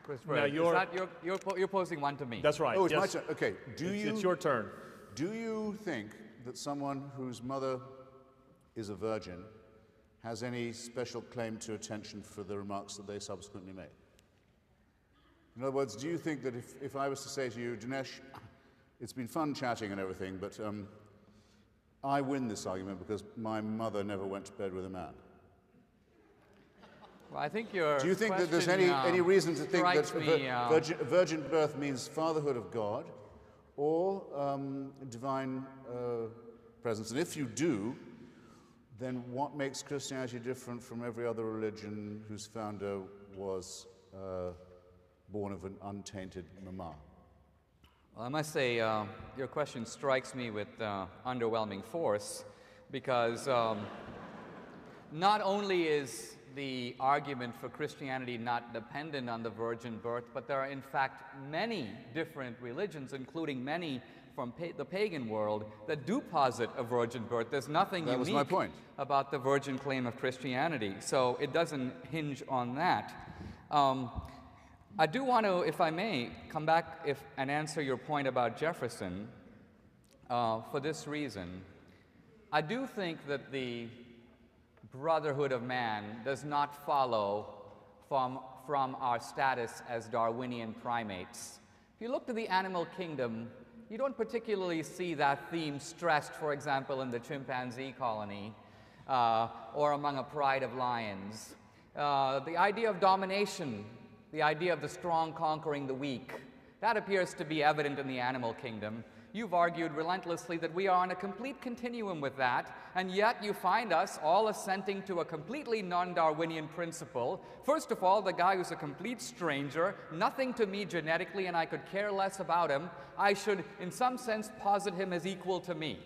Christopher, Now you're posing one to me. That's right. Oh, it's yes. my turn. Okay. It's your turn. Do you think that someone whose mother is a virgin has any special claim to attention for the remarks that they subsequently made? In other words, do you think that if I was to say to you, Dinesh, it's been fun chatting and everything, but I win this argument because my mother never went to bed with a man? Well, I think your Do you think that there's any reason to think that virgin birth means fatherhood of God or divine presence? And if you do, then what makes Christianity different from every other religion whose founder was born of an untainted mama? Well, I must say, your question strikes me with underwhelming force, because not only is the argument for Christianity not dependent on the virgin birth, but there are in fact many different religions, including many from the pagan world, that do posit a virgin birth. There's nothing unique about the virgin claim of Christianity, so it doesn't hinge on that. I do want to, if I may, come back and answer your point about Jefferson for this reason. I do think that the brotherhood of man does not follow from our status as Darwinian primates. If you look to the animal kingdom, you don't particularly see that theme stressed, for example, in the chimpanzee colony or among a pride of lions. The idea of domination, the idea of the strong conquering the weak, that appears to be evident in the animal kingdom. You've argued relentlessly that we are on a complete continuum with that, and yet you find us all assenting to a completely non-Darwinian principle. First of all, the guy who's a complete stranger, nothing to me genetically, and I could care less about him, I should, in some sense, posit him as equal to me.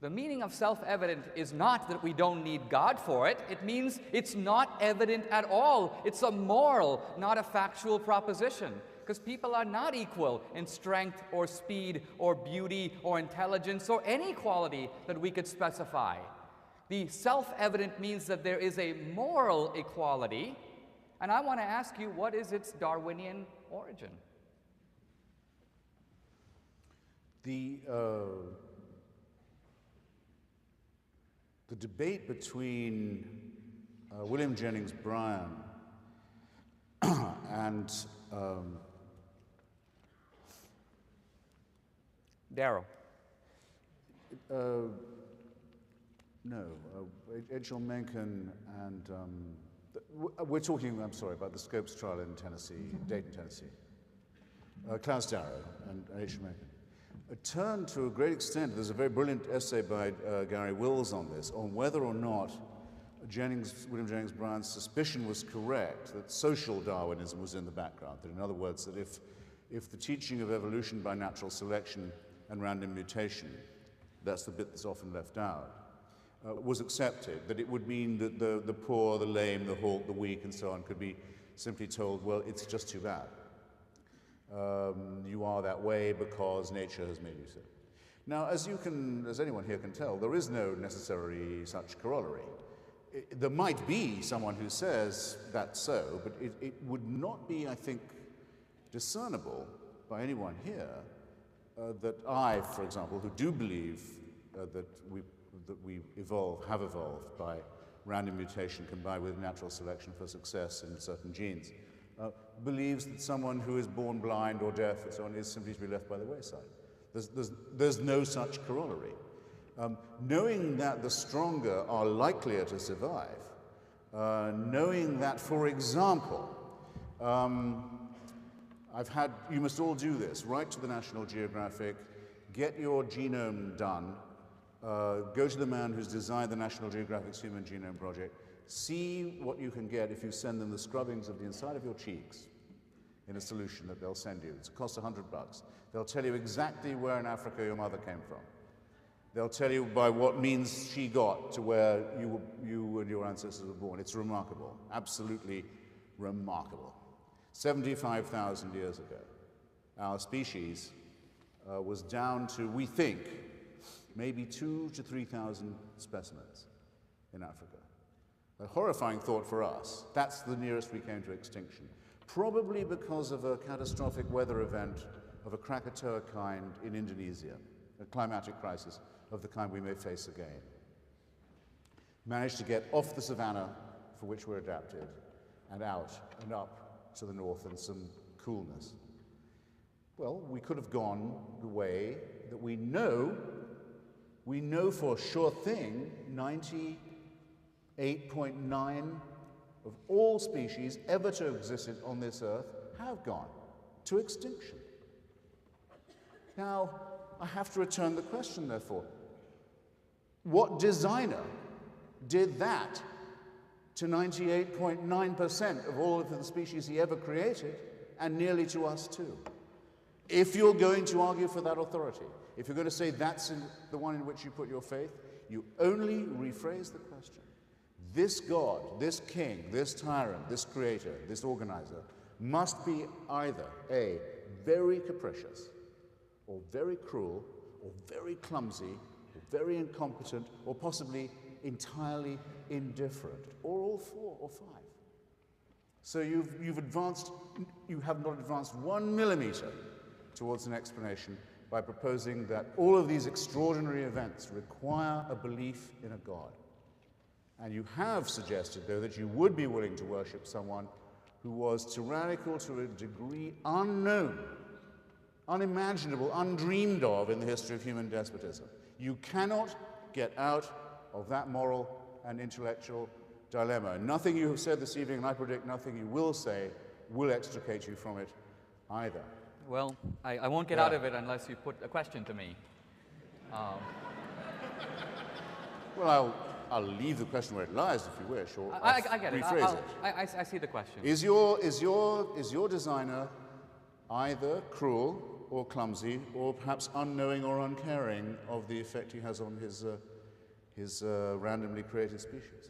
The meaning of self-evident is not that we don't need God for it. It means it's not evident at all. It's a moral, not a factual proposition. Because people are not equal in strength or speed or beauty or intelligence or any quality that we could specify. The self-evident means that there is a moral equality, and I want to ask you, what is its Darwinian origin? The debate between William Jennings Bryan and Darrow. Edgell Mencken and we're talking, I'm sorry, about the Scopes trial in Tennessee, Dayton, Tennessee. Klaus Darrow and Edgell Mencken. Turned to a great extent, there's a very brilliant essay by Gary Wills on this, on whether or not William Jennings Bryan's suspicion was correct, that social Darwinism was in the background. That in other words, that if the teaching of evolution by natural selection and random mutation, that's the bit that's often left out, was accepted, that it would mean that the poor, the lame, the halt, the weak, and so on could be simply told, well, it's just too bad. You are that way because nature has made you so. Now, as anyone here can tell, there is no necessarily such corollary. There might be someone who says that's so, but it would not be, I think, discernible by anyone here that I, for example, who do believe that we have evolved by random mutation combined with natural selection for success in certain genes, believes that someone who is born blind or deaf and so on is simply to be left by the wayside. There's no such corollary. Knowing that the stronger are likelier to survive, knowing that, for example, you must all do this, write to the National Geographic, get your genome done, go to the man who's designed the National Geographic's Human Genome Project, see what you can get if you send them the scrubbings of the inside of your cheeks in a solution that they'll send you. It costs $100. They'll tell you exactly where in Africa your mother came from. They'll tell you by what means she got to where you and your ancestors were born. It's remarkable, absolutely remarkable. 75,000 years ago, our species was down to, we think, maybe 2,000 to 3,000 specimens in Africa. A horrifying thought for us. That's the nearest we came to extinction. probably because of a catastrophic weather event of a Krakatoa kind in Indonesia, a climatic crisis of the kind we may face again. Managed to get off the savannah, for which we're adapted, and out and up to the north in some coolness. Well, we could have gone the way that we know for sure thing 98.9 of all species ever to have existed on this earth have gone to extinction. Now, I have to return the question, therefore. What designer did that to 98.9% of all of the species he ever created, and nearly to us too? If you're going to argue for that authority, if you're going to say that's the one in which you put your faith, you only rephrase the question. This God, this king, this tyrant, this creator, this organizer must be either A, very capricious, or very cruel, or very clumsy, or very incompetent, or possibly entirely indifferent, or all four or five. So you have not advanced 1 millimeter towards an explanation by proposing that all of these extraordinary events require a belief in a God. And you have suggested, though, that you would be willing to worship someone who was tyrannical to a degree unknown, unimaginable, undreamed of in the history of human despotism. You cannot get out of that moral and intellectual dilemma. Nothing you have said this evening, and I predict nothing you will say, will extricate you from it either. Well, I won't get out of it unless you put a question to me. Well, I'll leave the question where it lies if you wish, or I get it. rephrase it. I see the question. Is your designer either cruel or clumsy, or perhaps unknowing or uncaring of the effect he has on his randomly created species?